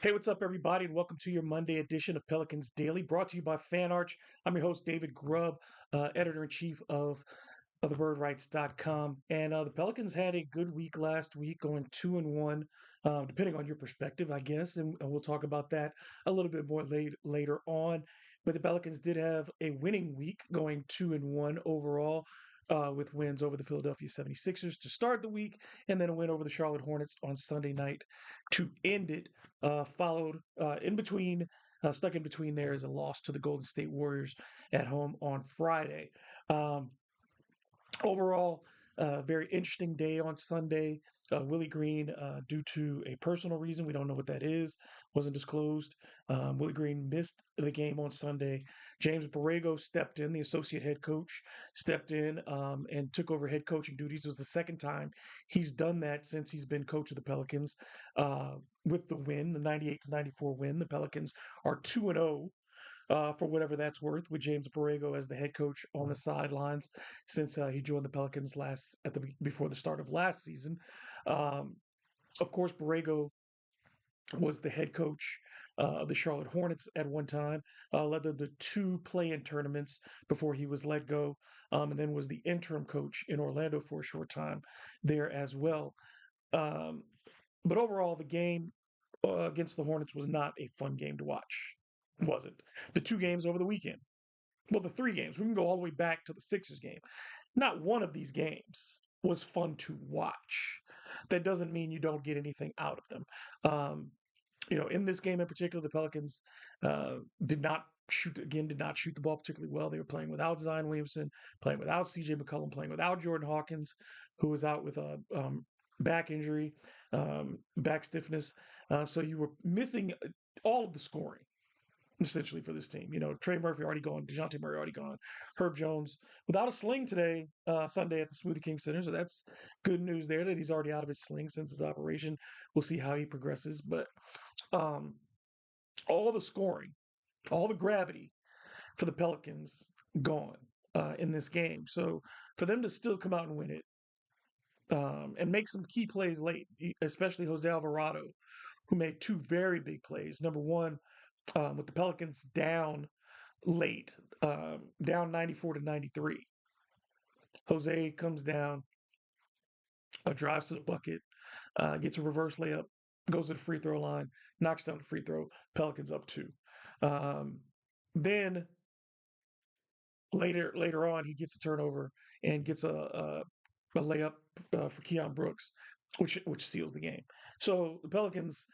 Hey, what's up, everybody, and welcome to your Monday edition of Pelicans Daily, brought to you by FanArch. I'm your host, David Grubb, editor-in-chief of thebirdrights.com. And the Pelicans had a good week last week, going 2-1, depending on your perspective, I guess, and we'll talk about that a little bit more later on. But the Pelicans did have a winning week, going 2-1 overall. With wins over the Philadelphia 76ers to start the week, and then a win over the Charlotte Hornets on Sunday night to end it. Followed in between, stuck in between there is a loss to the Golden State Warriors at home on Friday. Um, Overall, very interesting day on Sunday. Willie Green, due to a personal reason, we don't know what that is, wasn't disclosed. Willie Green missed the game on Sunday. James Borrego stepped in, the associate head coach, stepped in and took over head coaching duties. It was the second time he's done that since he's been coach of the Pelicans. With the win, the 98-94 win, the Pelicans are 2-0 for whatever that's worth, with James Borrego as the head coach on the sidelines since he joined the Pelicans before the start of last season. Um, of course, Borrego was the head coach of the Charlotte Hornets at one time, led them to two play-in tournaments before he was let go, and then was the interim coach in Orlando for a short time there as well. Um, but overall, the game against the Hornets was not a fun game to watch, was it? The two games over the weekend, well, the three games, we can go all the way back to the Sixers game. Not one of these games was fun to watch. That doesn't mean you don't get anything out of them. Um, in this game in particular, the Pelicans did not shoot the ball particularly well. They were playing without Zion Williamson, playing without CJ McCollum, playing without Jordan Hawkins, who was out with a back injury, back stiffness. So you were missing all of the scoring essentially for this team. Trey Murphy already gone, DeJounte Murray already gone, Herb Jones without a sling today, Sunday at the Smoothie King Center. So that's good news there that he's already out of his sling since his operation. We'll see how he progresses. But um, all the scoring, all the gravity for the Pelicans gone in this game. So for them to still come out and win it, and make some key plays late, especially Jose Alvarado, who made two very big plays. Number one, with the Pelicans down late, down 94-93. Jose comes down, drives to the bucket, gets a reverse layup, goes to the free throw line, knocks down the free throw. Pelicans up two. Then later on, he gets a turnover and gets a layup for Keon Brooks, which seals the game. So the Pelicans,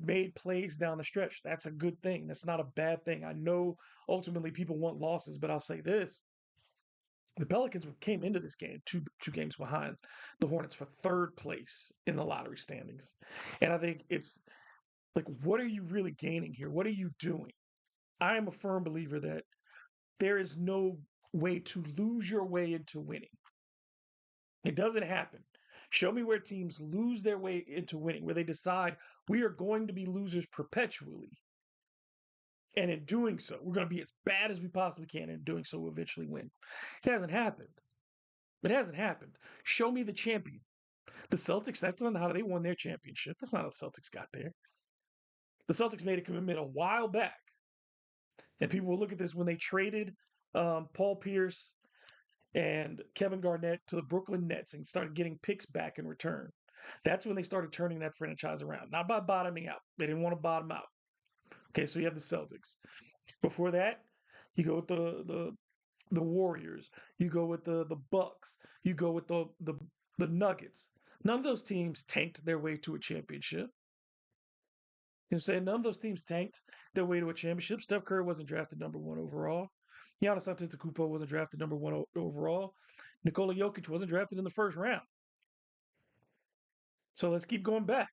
made plays down the stretch. That's a good thing. That's not a bad thing. I know ultimately people want losses, but I'll say this: the Pelicans came into this game two games behind the Hornets for third place in the lottery standings, and I think it's like, what are you really gaining here? What are you doing? I am a firm believer that there is no way to lose your way into winning. It doesn't happen. Show me where teams lose their way into winning, where they decide we are going to be losers perpetually. And in doing so, we're going to be as bad as we possibly can. And in doing so, we'll eventually win. It hasn't happened. It hasn't happened. Show me the champion. The Celtics, that's not how they won their championship. That's not how the Celtics got there. The Celtics made a commitment a while back. And people will look at this when they traded Paul Pierce and Kevin Garnett to the Brooklyn Nets and started getting picks back in return. That's when they started turning that franchise around. Not by bottoming out. They didn't want to bottom out. Okay, so you have the Celtics. Before that, you go with the Warriors. You go with the Bucks. You go with the Nuggets. None of those teams tanked their way to a championship. You know what I'm saying? None of those teams tanked their way to a championship. Steph Curry wasn't drafted number one overall. Giannis Antetokounmpo wasn't drafted number one overall. Nikola Jokic wasn't drafted in the first round. So let's keep going back.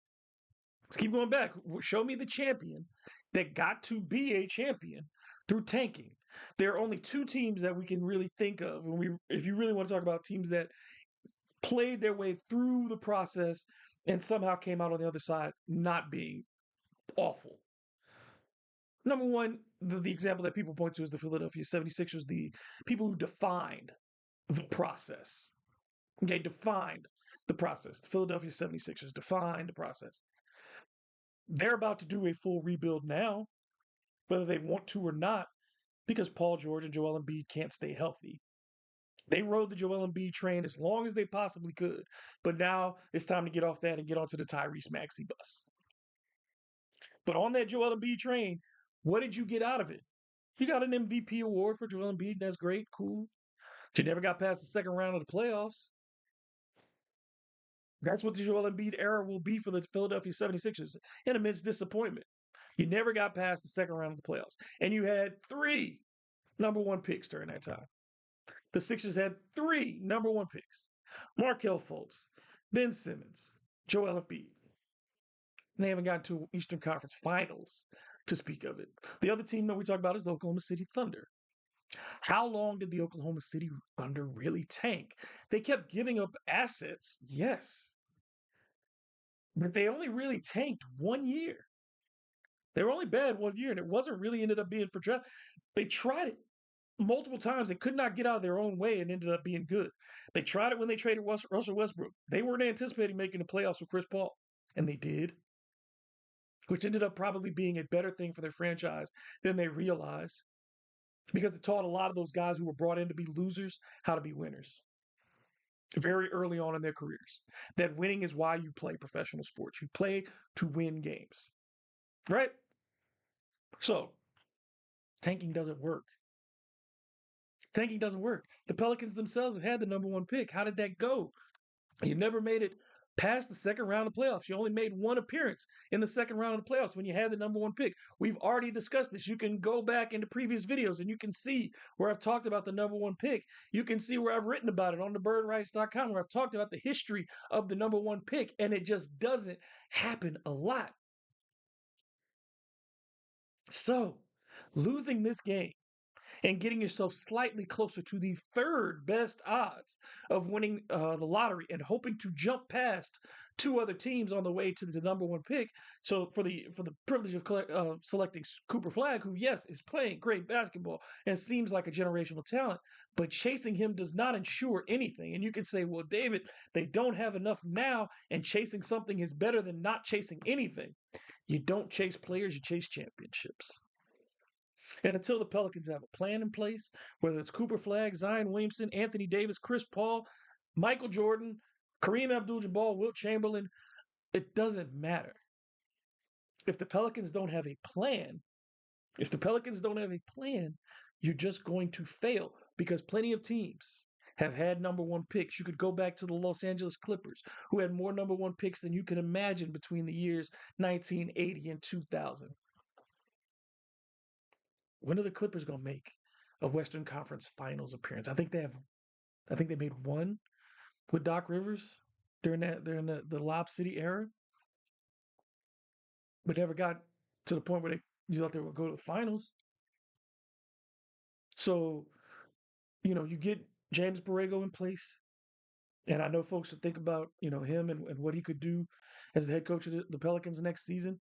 Let's keep going back. Show me the champion that got to be a champion through tanking. There are only two teams that we can really think of if you really want to talk about teams that played their way through the process and somehow came out on the other side not being awful. Number one, the example that people point to is the Philadelphia 76ers, the people who defined the process. Okay, defined the process. The Philadelphia 76ers defined the process. They're about to do a full rebuild now, whether they want to or not, because Paul George and Joel Embiid can't stay healthy. They rode the Joel Embiid train as long as they possibly could, but now it's time to get off that and get onto the Tyrese Maxey bus. But on that Joel Embiid train, what did you get out of it? You got an MVP award for Joel Embiid. That's great, cool. But you never got past the second round of the playoffs. That's what the Joel Embiid era will be for the Philadelphia 76ers, an immense disappointment. You never got past the second round of the playoffs. And you had three number one picks during that time. The Sixers had three number one picks: Markelle Fultz, Ben Simmons, Joel Embiid. And they haven't gotten to Eastern Conference Finals to speak of it. The other team that we talk about is the Oklahoma City Thunder. How long did the Oklahoma City Thunder really tank? They kept giving up assets, yes, but they only really tanked 1 year. They were only bad 1 year, and it wasn't really ended up being for draft. They tried it multiple times. They could not get out of their own way and ended up being good. They tried it when they traded Russell Westbrook. They weren't anticipating making the playoffs with Chris Paul, and they did, which ended up probably being a better thing for their franchise than they realized, because it taught a lot of those guys who were brought in to be losers how to be winners very early on in their careers. That winning is why you play professional sports. You play to win games, right? So tanking doesn't work. Tanking doesn't work. The Pelicans themselves have had the number one pick. How did that go? You never made it past the second round of playoffs. You only made one appearance in the second round of the playoffs when you had the number one pick. We've already discussed this. You can go back into previous videos and you can see where I've talked about the number one pick. You can see where I've written about it on thebirdrights.com, where I've talked about the history of the number one pick, and it just doesn't happen a lot. So, losing this game and getting yourself slightly closer to the third best odds of winning the lottery and hoping to jump past two other teams on the way to the number one pick. So for the privilege of selecting Cooper Flag, who, yes, is playing great basketball and seems like a generational talent, but chasing him does not ensure anything. And you can say, well, David, they don't have enough now, and chasing something is better than not chasing anything. You don't chase players, you chase championships. And until the Pelicans have a plan in place, whether it's Cooper Flag, Zion Williamson, Anthony Davis, Chris Paul, Michael Jordan, Kareem Abdul-Jabbar, Wilt Chamberlain, it doesn't matter. If the Pelicans don't have a plan, you're just going to fail, because plenty of teams have had number one picks. You could go back to the Los Angeles Clippers, who had more number one picks than you can imagine between the years 1980 and 2000. When are the Clippers going to make a Western Conference Finals appearance? I think they made one with Doc Rivers during the Lob City era, but never got to the point where you thought they would go to the finals. So, you get James Borrego in place, and I know folks would think about, him and what he could do as the head coach of the Pelicans next season,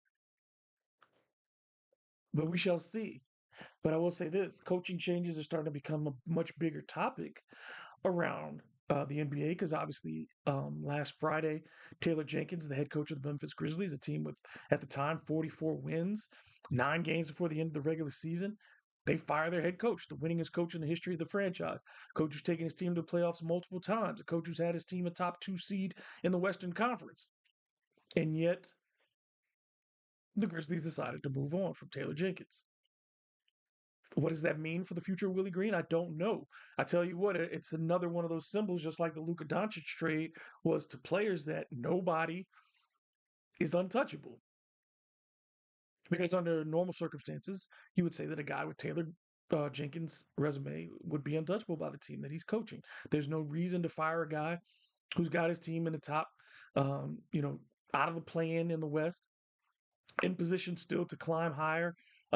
but we shall see. But I will say this: coaching changes are starting to become a much bigger topic around the NBA, because obviously last Friday, Taylor Jenkins, the head coach of the Memphis Grizzlies, a team with, at the time, 44 wins, 9 games before the end of the regular season, they fire their head coach, the winningest coach in the history of the franchise, coach who's taken his team to the playoffs multiple times, a coach who's had his team a top 2 seed in the Western Conference. And yet, the Grizzlies decided to move on from Taylor Jenkins. What does that mean for the future of Willie Green? I don't know. I tell you what, it's another one of those symbols, just like the Luka Doncic trade was to players, that nobody is untouchable. Because under normal circumstances, you would say that a guy with Taylor Jenkins' resume would be untouchable by the team that he's coaching. There's no reason to fire a guy who's got his team in the top, out of the play-in the West, in position still to climb higher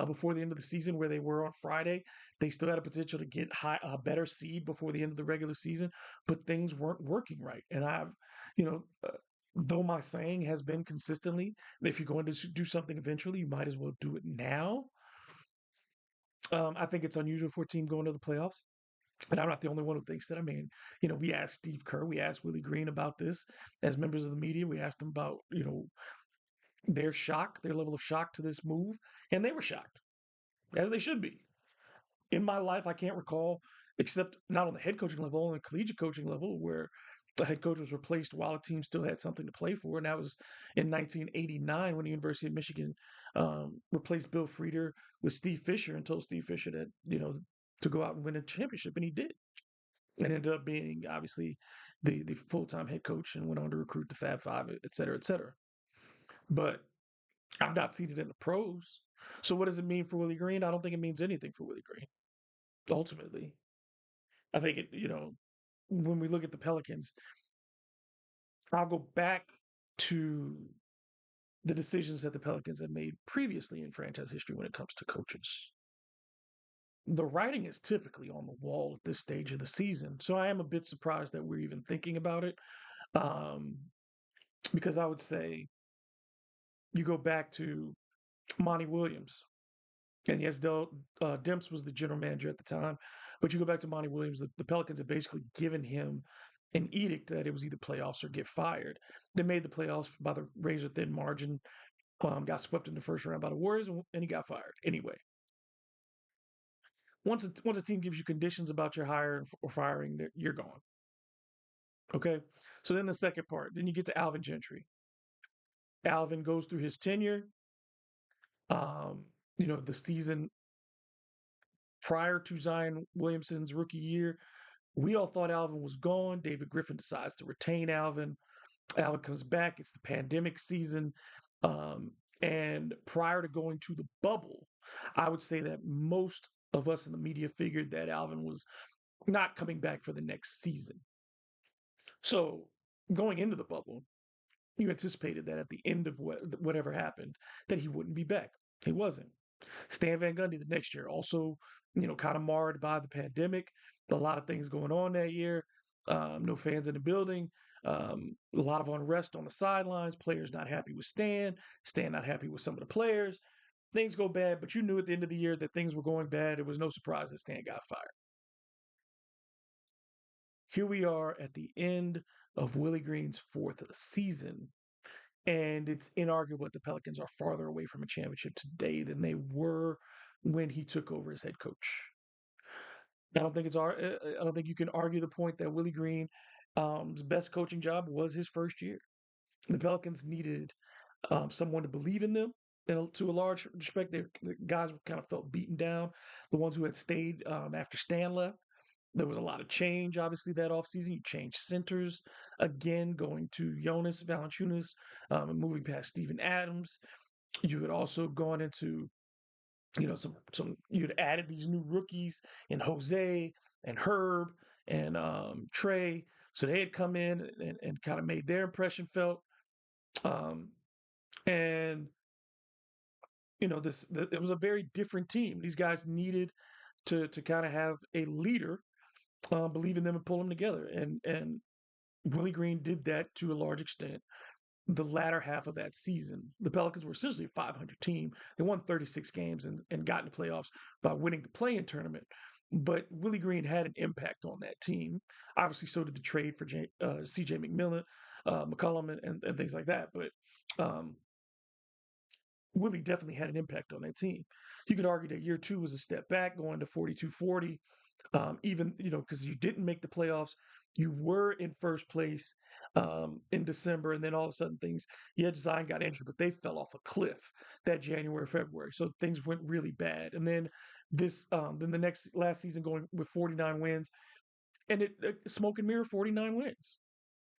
before the end of the season, where they were on Friday. They still had a potential to get a better seed before the end of the regular season, but things weren't working right. And though my saying has been consistently that if you're going to do something eventually, you might as well do it now. I think it's unusual for a team going to the playoffs. And I'm not the only one who thinks that. I mean, we asked Steve Kerr, we asked Willie Green about this as members of the media. We asked them about, their shock, their level of shock to this move, and they were shocked, as they should be. In my life, I can't recall, except not on the head coaching level, on the collegiate coaching level, where the head coach was replaced while a team still had something to play for. And that was in 1989 when the University of Michigan replaced Bill Frieder with Steve Fisher and told Steve Fisher that, to go out and win a championship. And he did. And ended up being, obviously, the full time head coach and went on to recruit the Fab Five, et cetera, et cetera. But I've not seen it in the pros. So what does it mean for Willie Green? I don't think it means anything for Willie Green, ultimately. I think when we look at the Pelicans, I'll go back to the decisions that the Pelicans have made previously in franchise history when it comes to coaches. The writing is typically on the wall at this stage of the season. So I am a bit surprised that we're even thinking about it. Um, because I would say you go back to Monty Williams. And yes, Demps was the general manager at the time. But you go back to Monty Williams, the Pelicans have basically given him an edict that it was either playoffs or get fired. They made the playoffs by the razor thin margin, got swept in the first round by the Warriors, and he got fired. Anyway, once a team gives you conditions about your hire or firing, you're gone. Okay. So then the second part, then you get to Alvin Gentry. Alvin goes through his tenure. Um, the season prior to Zion Williamson's rookie year, we all thought Alvin was gone. David Griffin decides to retain Alvin. Alvin comes back. It's the pandemic season. Um, and prior to going to the bubble, I would say that most of us in the media figured that Alvin was not coming back for the next season. So going into the bubble, you anticipated that at the end of whatever happened, that he wouldn't be back. He wasn't. Stan Van Gundy the next year, also, kind of marred by the pandemic. A lot of things going on that year. No fans in the building. A lot of unrest on the sidelines. Players not happy with Stan. Stan not happy with some of the players. Things go bad, but you knew at the end of the year that things were going bad. It was no surprise that Stan got fired. Here we are at the end of Willie Green's fourth season, and it's inarguable that the Pelicans are farther away from a championship today than they were when he took over as head coach. I don't think you can argue the point that Willie Green's best coaching job was his first year. The Pelicans needed someone to believe in them. And to a large respect, the guys kind of felt beaten down. The ones who had stayed after Stan left, there was a lot of change, obviously, that offseason. You changed centers again, going to Jonas Valanciunas and moving past Steven Adams. You had also gone into, some you had added these new rookies in Jose and Herb and Trey. So they had come in and kind of made their impression felt. Um, and it was a very different team. These guys needed to kind of have a leader believe in them and pull them together. And Willie Green did that to a large extent. The latter half of that season, the Pelicans were essentially a 500 team. They won 36 games and got into playoffs by winning the play-in tournament. But Willie Green had an impact on that team. Obviously, so did the trade for C.J. McCollum, and things like that. But um, Willie definitely had an impact on that team. You could argue that year two was a step back, going to 42-40. Even, because you didn't make the playoffs, you were in first place in December, and then all of a sudden Zion got injured, but they fell off a cliff that January, February. So things went really bad. And then then the last season going with 49 wins, and smoke and mirror 49 wins.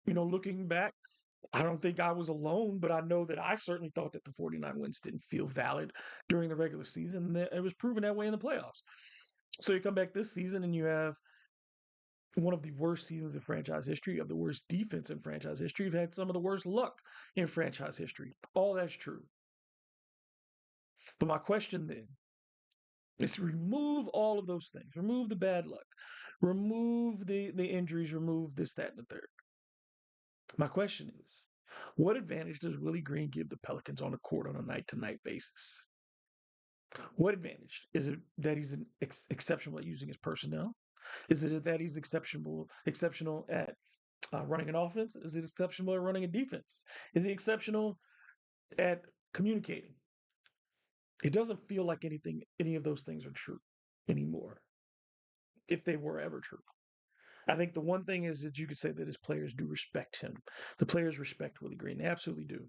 Looking back, I don't think I was alone, but I know that I certainly thought that the 49 wins didn't feel valid during the regular season. And it was proven that way in the playoffs. So you come back this season and you have one of the worst seasons in franchise history. You have the worst defense in franchise history. You've had some of the worst luck in franchise history. All that's true. But my question then is to remove all of those things. Remove the bad luck. Remove the injuries. Remove this, that, and the third. My question is, what advantage does Willie Green give the Pelicans on the court on a night-to-night basis? What advantage? Is it that he's exceptional at using his personnel? Is it that he's exceptional at running an offense? Is it exceptional at running a defense? Is he exceptional at communicating. It doesn't feel like any of those things are true anymore, if they were ever true. I think the one thing is that you could say that his players do respect him. The players respect Willie Green. They absolutely do.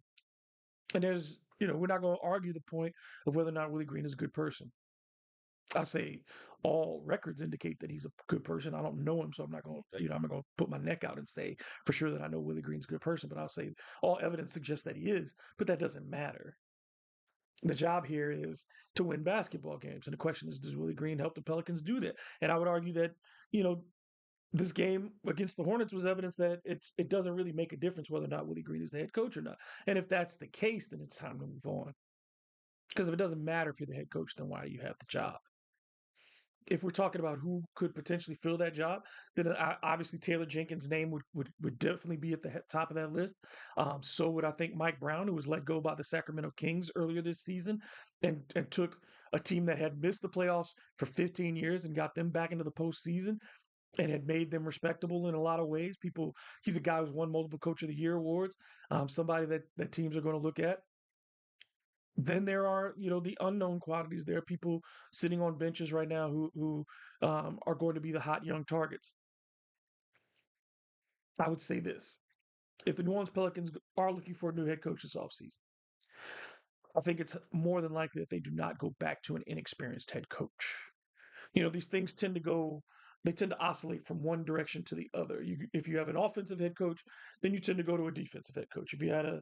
And we're not going to argue the point of whether or not Willie Green is a good person. I say all records indicate that he's a good person. I don't know him, so I'm not going to, I'm not going to put my neck out and say for sure that I know Willie Green's a good person. But I'll say all evidence suggests that he is. But that doesn't matter. The job here is to win basketball games, and the question is, does Willie Green help the Pelicans do that? And I would argue that you know this game against the Hornets was evidence that it doesn't really make a difference whether or not Willie Green is the head coach or not. And if that's the case, then it's time to move on. Because if it doesn't matter if you're the head coach, then why do you have the job? If we're talking about who could potentially fill that job, then obviously Taylor Jenkins' name would definitely be at the top of that list. So would I think Mike Brown, who was let go by the Sacramento Kings earlier this season, and took a team that had missed the playoffs for 15 years and got them back into the postseason and had made them respectable in a lot of ways. He's a guy who's won multiple Coach of the Year awards. Somebody that teams are going to look at. Then there are, the unknown quantities. There are people sitting on benches right now who are going to be the hot young targets. I would say this: if the New Orleans Pelicans are looking for a new head coach this offseason, I think it's more than likely that they do not go back to an inexperienced head coach. These things they tend to oscillate from one direction to the other. If you have an offensive head coach, then you tend to go to a defensive head coach. If you had a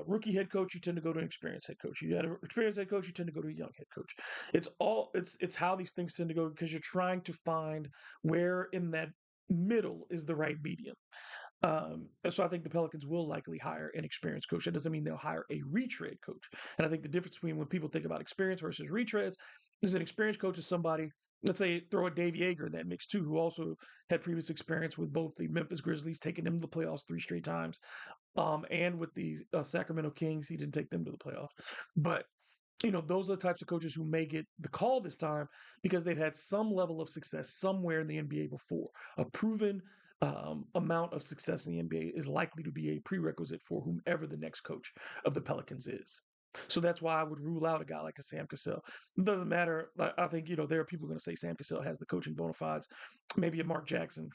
rookie head coach, you tend to go to an experienced head coach. If you had an experienced head coach, you tend to go to a young head coach. It's how these things tend to go because you're trying to find where in that middle is the right medium. So I think the Pelicans will likely hire an experienced coach. That doesn't mean they'll hire a retread coach. And I think the difference between when people think about experience versus retreads is an experienced coach is somebody, let's say, throw a Dave Yeager in that mix too, who also had previous experience with both the Memphis Grizzlies, taking them to the playoffs 3 straight times, and with the Sacramento Kings, he didn't take them to the playoffs. But those are the types of coaches who may get the call this time because they've had some level of success somewhere in the NBA before. A proven amount of success in the NBA is likely to be a prerequisite for whomever the next coach of the Pelicans is. So that's why I would rule out a guy like a Sam Cassell. It doesn't matter. I think, there are people going to say Sam Cassell has the coaching bona fides, maybe a Mark Jackson.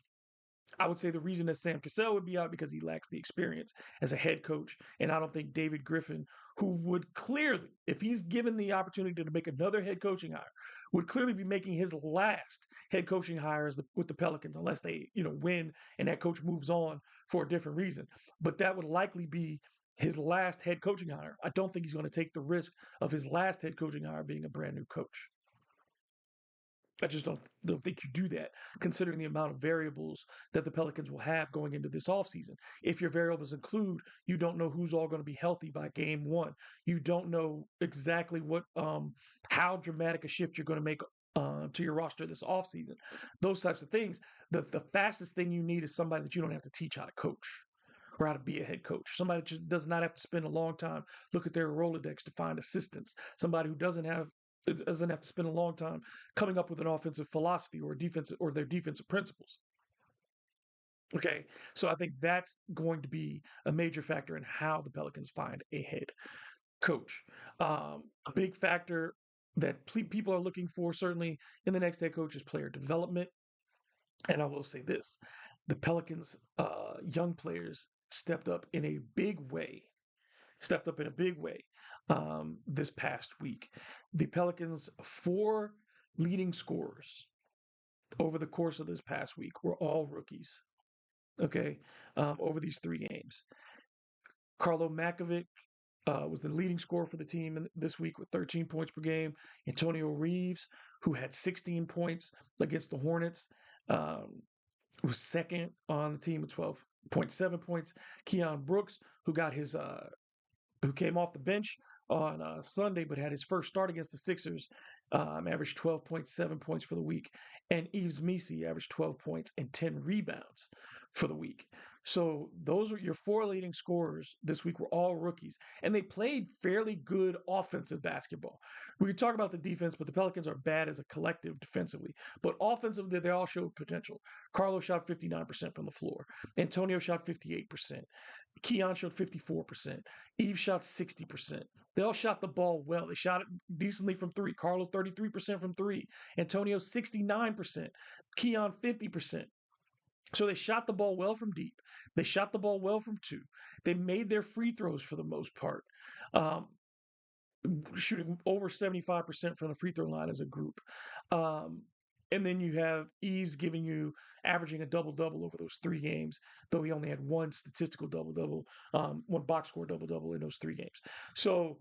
I would say the reason that Sam Cassell would be out because he lacks the experience as a head coach. And I don't think David Griffin, who would clearly, if he's given the opportunity to make another head coaching hire, would clearly be making his last head coaching hires with the Pelicans, unless they, win and that coach moves on for a different reason. But that would likely be his last head coaching hire. I don't think he's going to take the risk of his last head coaching hire being a brand new coach. I just don't think you do that, considering the amount of variables that the Pelicans will have going into this offseason. If your variables include you don't know who's all going to be healthy by game one, you don't know exactly how dramatic a shift you're going to make to your roster this offseason. Those types of things. The fastest thing you need is somebody that you don't have to teach how to coach or how to be a head coach. Somebody that just does not have to spend a long time look at their Rolodex to find assistants. Somebody who doesn't have to spend a long time coming up with an offensive philosophy or their defensive principles. Okay, so I think that's going to be a major factor in how the Pelicans find a head coach. A big factor that people are looking for, certainly in the next head coach, is player development. And I will say this: the Pelicans' young players stepped up in a big way this past week. The Pelicans' 4 leading scorers over the course of this past week were all rookies. Okay, over these 3 games. Carlo Makovic was the leading scorer for the team this week with 13 points per game. Antonio Reeves, who had 16 points against the Hornets, was second on the team with 12.7 points. Keon Brooks, who came off the bench on Sunday but had his first start against the Sixers, averaged 12.7 points for the week. And Yves Missi averaged 12 points and 10 rebounds for the week. So those are your four leading scorers this week were all rookies, and they played fairly good offensive basketball. We could talk about the defense, but the Pelicans are bad as a collective defensively. But offensively, they all showed potential. Carlo shot 59% from the floor. Antonio shot 58%. Keon shot 54%. Eve shot 60%. They all shot the ball well. They shot it decently from three. Carlo 33% from three. Antonio 69%. Keon 50%. So they shot the ball well from deep. They shot the ball well from two. They made their free throws for the most part, um, shooting over 75% from the free throw line as a group. Um, and then you have Eves giving you averaging a double double over those 3 games, though he only had one statistical double double, one box score double double in those 3 games. So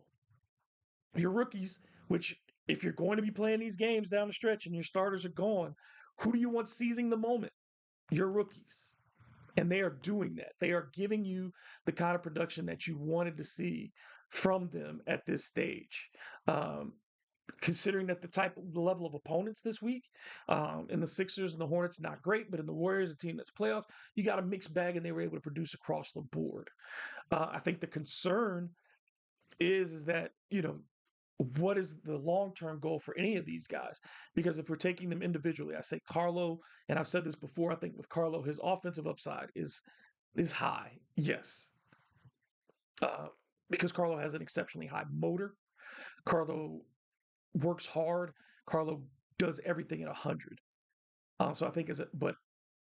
your rookies, which if you're going to be playing these games down the stretch and your starters are gone, who do you want seizing the moment? Your rookies. And they are doing that. They are giving you the kind of production that you wanted to see from them at this stage. Um, Considering that the level of opponents this week, in the Sixers and the Hornets, not great, but in the Warriors, a team that's playoffs, you got a mixed bag, and they were able to produce across the board. I think the concern is that what is the long term goal for any of these guys? Because if we're taking them individually, I say Carlo, and I've said this before. I think with Carlo, his offensive upside is high, yes, uh, because Carlo has an exceptionally high motor. Carlo works hard. Carlo does everything at 100. So I think but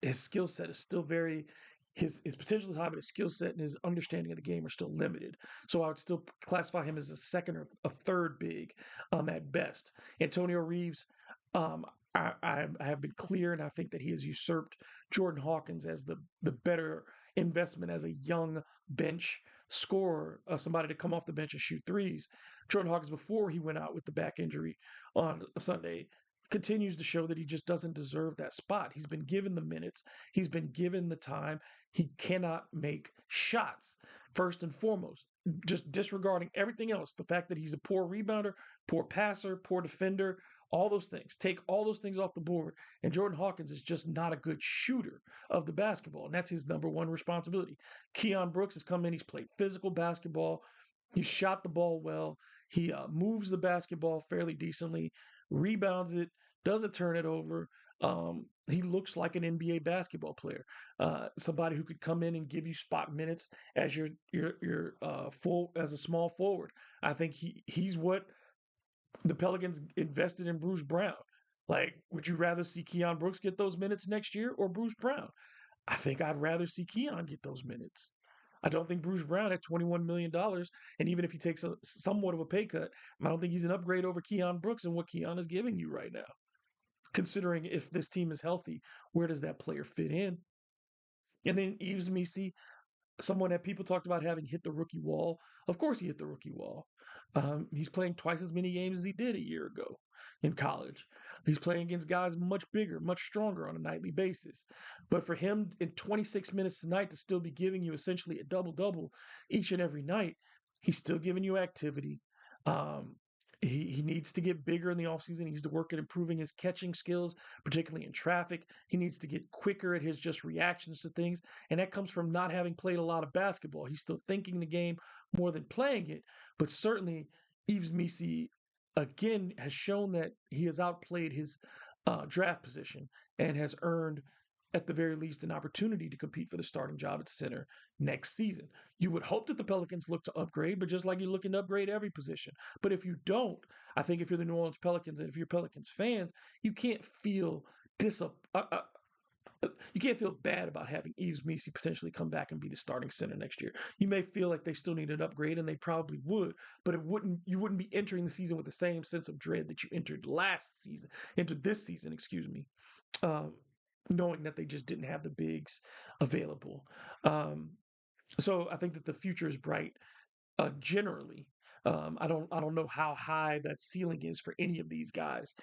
his skill set is still very his potential is high, but his skill set and his understanding of the game are still limited. So I would still classify him as a second or a third big, at best. Antonio Reeves, um, I have been clear, and I think that he has usurped Jordan Hawkins as the better investment as a young bench scorer, somebody to come off the bench and shoot threes. Jordan Hawkins, before he went out with the back injury on Sunday, continues to show that he just doesn't deserve that spot. He's been given the minutes, he's been given the time. He cannot make shots, first and foremost. Just disregarding everything else, the fact that he's a poor rebounder, poor passer, poor defender, all those things. Take all those things off the board, and Jordan Hawkins is just not a good shooter of the basketball, and that's his number one responsibility. Keon Brooks has come in, he's played physical basketball, he shot the ball well, he moves the basketball fairly decently, rebounds it, doesn't turn it over. He looks like an NBA basketball player, somebody who could come in and give you spot minutes as your full as a small forward. I think he's what the Pelicans invested in Bruce Brown. Like, would you rather see Keon Brooks get those minutes next year or Bruce Brown? I think I'd rather see Keon get those minutes. I don't think Bruce Brown at $21 million, and even if he takes somewhat of a pay cut, I don't think he's an upgrade over Keon Brooks and what Keon is giving you right now. Considering if this team is healthy, where does that player fit in? And then Yves Missi, someone that people talked about having hit the rookie wall. Of course, he hit the rookie wall. He's playing twice as many games as he did a year ago in college. He's playing against guys much bigger, much stronger on a nightly basis. But for him in 26 minutes tonight to still be giving you essentially a double double each and every night, he's still giving you activity. Um, he needs to get bigger in the offseason. He needs to work at improving his catching skills, particularly in traffic. He needs to get quicker at his just reactions to things. And that comes from not having played a lot of basketball. He's still thinking the game more than playing it. But certainly, Yves Missi, again, has shown that he has outplayed his draft position and has earned, at the very least, an opportunity to compete for the starting job at center next season. You would hope that the Pelicans look to upgrade, but just like you're looking to upgrade every position. But if you don't, I think if you're the New Orleans Pelicans and if you're Pelicans fans, you can't feel you can't feel bad about having Yves Missi potentially come back and be the starting center next year. You may feel like they still need an upgrade, and they probably would, but you wouldn't be entering the season with the same sense of dread that you entered this season, excuse me, um, knowing that they just didn't have the bigs available. Um, so I think that the future is bright, generally. I don't know how high that ceiling is for any of these guys.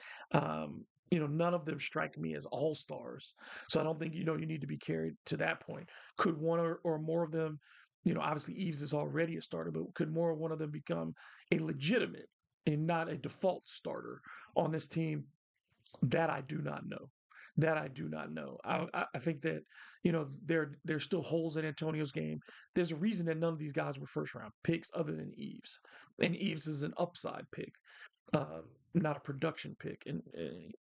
None of them strike me as all stars. So I don't think you need to be carried to that point. Could one or more of them, obviously Eves is already a starter, but could more or one of them become a legitimate and not a default starter on this team? That I do not know. That I do not know. I think that there's still holes in Antonio's game. There's a reason that none of these guys were first round picks other than Eves, and Eves is an upside pick, uh, not a production pick, and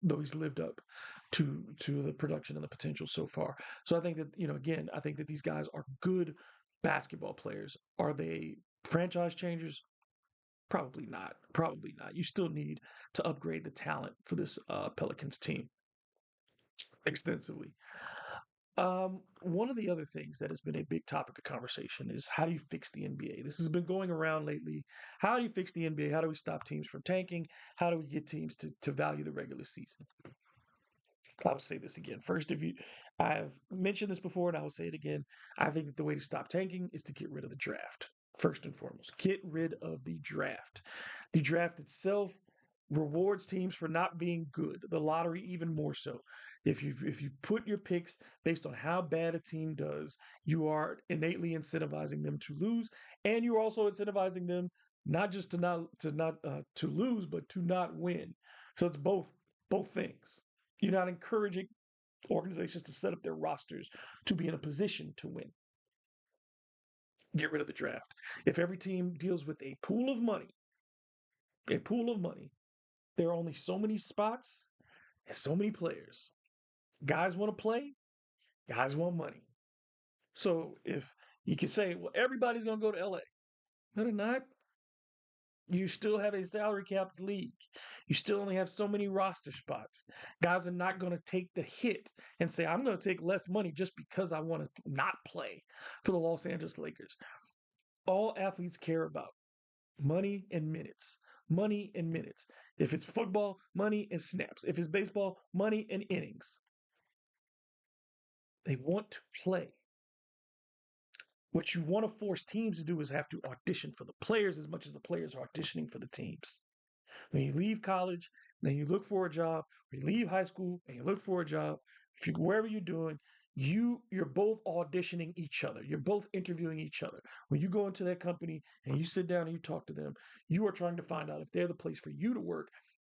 though he's lived up to the production and the potential so far. So I think that again, I think that these guys are good basketball players. Are they franchise changers? Probably not. Probably not. You still need to upgrade the talent for this Pelicans team extensively. One of the other things that has been a big topic of conversation is how do you fix the NBA? This has been going around lately. How do you fix the NBA? How do we stop teams from tanking? How do we get teams to value the regular season? I'll say this again. First, if you, I've mentioned this before and I will say it again. I think that the way to stop tanking is to get rid of the draft. First and foremost, get rid of the draft. The draft itself rewards teams for not being good. The lottery even more so. If you put your picks based on how bad a team does, you are innately incentivizing them to lose, and you're also incentivizing them not just to lose, but to not win. So it's both things. You're not encouraging organizations to set up their rosters to be in a position to win. Get rid of the draft. If every team deals with a pool of money, there are only so many spots and so many players. Guys want to play, guys want money. So if you can say, well, everybody's going to go to LA. No, they're not. You still have a salary capped league. You still only have so many roster spots. Guys are not going to take the hit and say, I'm going to take less money just because I want to not play for the Los Angeles Lakers. All athletes care about money and minutes. Money and minutes. If it's football, money and snaps. If it's baseball, money and innings. They want to play. What you want to force teams to do is have to audition for the players as much as the players are auditioning for the teams. When you leave college, then you look for a job. When you leave high school and you look for a job, wherever you're doing, you're both auditioning each other. You're both interviewing each other. When you go into that company and you sit down and you talk to them, you are trying to find out if they're the place for you to work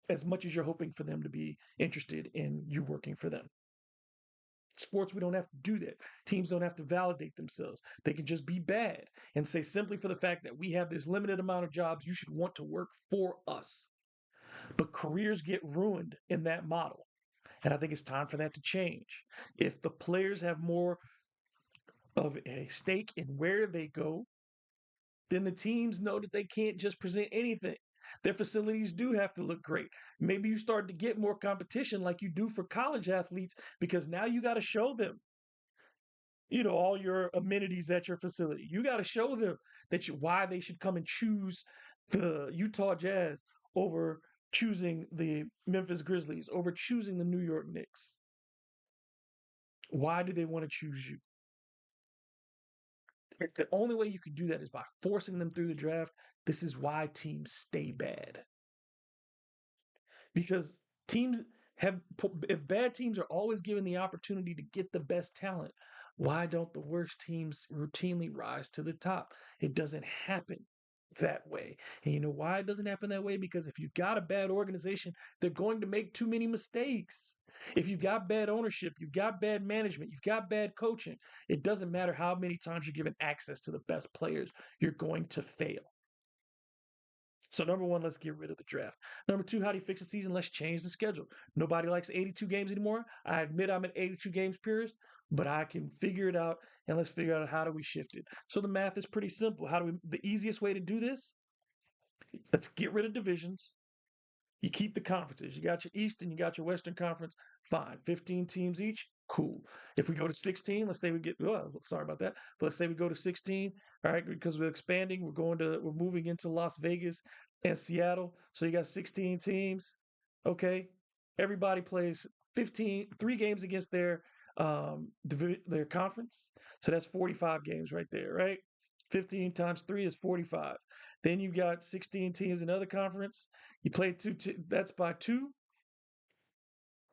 as much as you're hoping for them to be interested in you working for them. Sports, we don't have to do that. Teams don't have to validate themselves. They can just be bad and say simply for the fact that we have this limited amount of jobs, you should want to work for us. But careers get ruined in that model. And I think it's time for that to change. If the players have more of a stake in where they go, then the teams know that they can't just present anything. Their facilities do have to look great. Maybe you start to get more competition like you do for college athletes because now you got to show them, all your amenities at your facility. You got to show them why they should come and choose the Utah Jazz over choosing the Memphis Grizzlies, over choosing the New York Knicks. Why do they want to choose you? The only way you can do that is by forcing them through the draft. This is why teams stay bad. Because teams if bad teams are always given the opportunity to get the best talent, why don't the worst teams routinely rise to the top? It doesn't happen that way. And you know why it doesn't happen that way? Because if you've got a bad organization, they're going to make too many mistakes. If you've got bad ownership, you've got bad management, you've got bad coaching, it doesn't matter how many times you're given access to the best players, you're going to fail. So number one, let's get rid of the draft. Number two, how do you fix the season? Let's change the schedule. Nobody likes 82 games anymore. I admit I'm an 82 games purist, but I can figure it out, and let's figure out how do we shift it. So the math is pretty simple. The easiest way to do this? Let's get rid of divisions. You keep the conferences. You got your East and you got your Western Conference. Fine. 15 teams each. Cool. If we go to 16, let's say sorry about that. But let's say we go to 16, all right, because we're expanding. We're moving into Las Vegas and Seattle. So you got 16 teams. Okay. Everybody plays 3 games against their conference. So that's 45 games right there, right? 15 times 3 is 45. Then you've got 16 teams in other conference. You play that's by 2.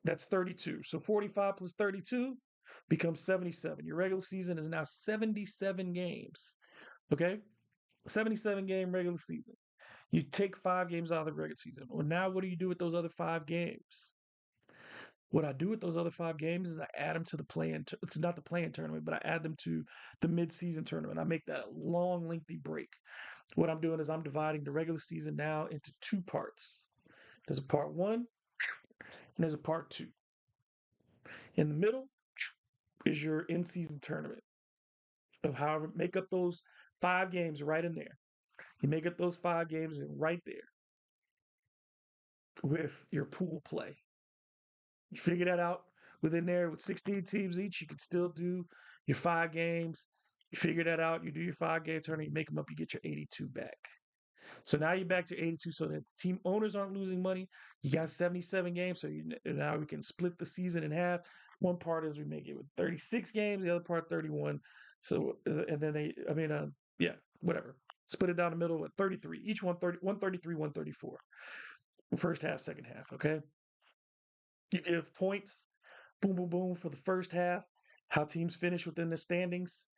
That's 32. So 45 plus 32 becomes 77. Your regular season is now 77 games. Okay? 77 game regular season. You take 5 games out of the regular season. Well, now what do you do with those other 5 games? What I do with those other 5 games is I add them to the play-in. It's not the play-in tournament, but I add them to the mid-season tournament. I make that a long, lengthy break. What I'm doing is I'm dividing the regular season now into 2 parts. There's a part one and there's a part two. In the middle is your in-season tournament of however make up those 5 games right in there. You make up those 5 games and right there with your pool play. You figure that out within there with 16 teams each. You can still do your 5 games. You figure that out. You do your 5 game tournament. You make them up. You get your 82 back. So now you're back to 82 so that the team owners aren't losing money. You got 77 games. So now we can split the season in half. One part is we make it with 36 games, the other part 31. So, and then yeah, whatever. Split it down the middle with 33. Each one 30, 133, 134. First half, second half. Okay. You give points, boom, boom, boom, for the first half, how teams finish within the standings.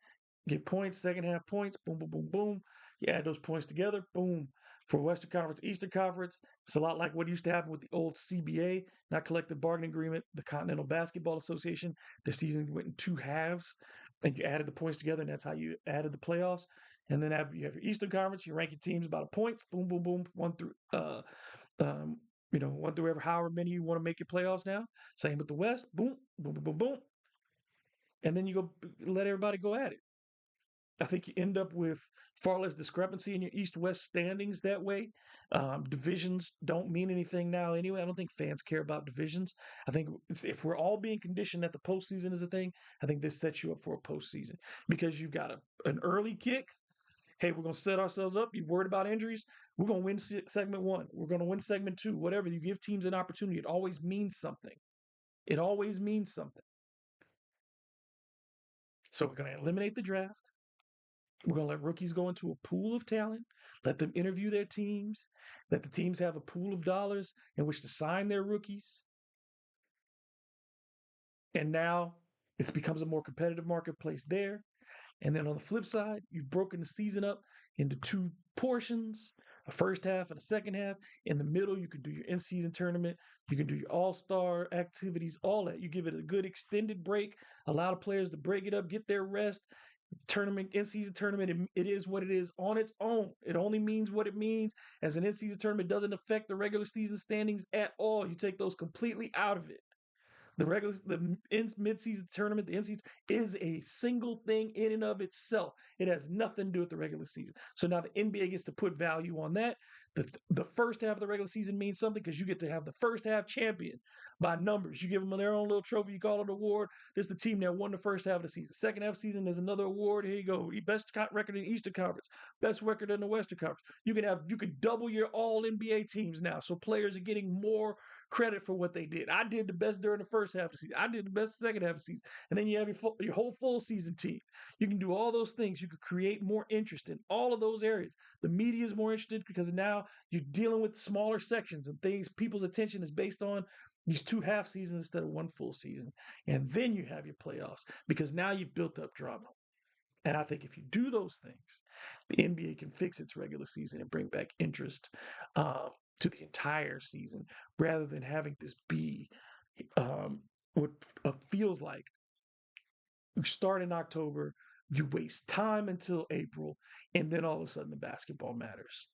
Get points, second half points, boom, boom, boom, boom. You add those points together, boom. For Western Conference, Eastern Conference, it's a lot like what used to happen with the old CBA, not collective bargaining agreement, the Continental Basketball Association. Their season went in 2 halves, and you added the points together, and that's how you added the playoffs. And then after you have your Eastern Conference, you rank your teams by the points, boom, boom, boom, um, one through however many you want to make your playoffs now. Same with the West, boom, boom, boom, boom, boom. And then you go let everybody go at it. I think you end up with far less discrepancy in your East-West standings that way. Divisions don't mean anything now anyway. I don't think fans care about divisions. I think if we're all being conditioned that the postseason is a thing, I think this sets you up for a postseason because you've got an early kick. Hey, we're going to set ourselves up. You worried about injuries? We're going to win segment one. We're going to win segment two. Whatever. You give teams an opportunity. It always means something. It always means something. So we're going to eliminate the draft. We're going to let rookies go into a pool of talent, let them interview their teams, let the teams have a pool of dollars in which to sign their rookies. And now it becomes a more competitive marketplace there. And then on the flip side, you've broken the season up into 2 portions, a first half and a second half. In the middle, you can do your in-season tournament. You can do your all-star activities, all that. You give it a good extended break, allow the players to break it up, get their rest. Tournament, in-season tournament, it is what it is on its own. It only means what it means. As an in-season tournament, it doesn't affect the regular season standings at all. You take those completely out of it. The mid-season tournament, the in-season is a single thing in and of itself. It has nothing to do with the regular season. So now the NBA gets to put value on that. The first half of the regular season means something because you get to have the first half champion by numbers. You give them their own little trophy. You call it an award. This is the team that won the first half of the season. Second half of the season, there's another award. Here you go. Best record in the Eastern Conference. Best record in the Western Conference. You can double your all NBA teams now. So players are getting more credit for what they did. I did the best during the first half of the season. I did the best second half of the season. And then you have your whole full season team. You can do all those things. You could create more interest in all of those areas. The media is more interested because now you're dealing with smaller sections and things. People's attention is based on these 2 half seasons instead of 1 full season. And then you have your playoffs because now you've built up drama. And I think if you do those things, the NBA can fix its regular season and bring back interest to the entire season rather than having this be what feels like you start in October, you waste time until April, and then all of a sudden the basketball matters.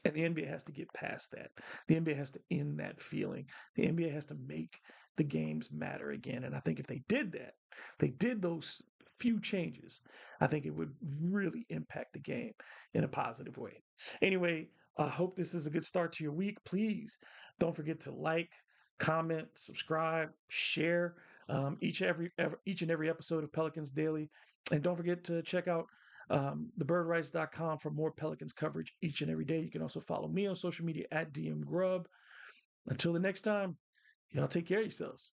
And the NBA has to get past that. The NBA has to end that feeling. The NBA has to make the games matter again. And I think if they did that, they did those few changes, I think it would really impact the game in a positive way. Anyway, I hope this is a good start to your week. Please don't forget to like, comment, subscribe, share each and every episode of Pelicans Daily. And don't forget to check out thebirdrights.com for more Pelicans coverage each and every day. You can also follow me on social media at DM Grubb. Until the next time, y'all take care of yourselves.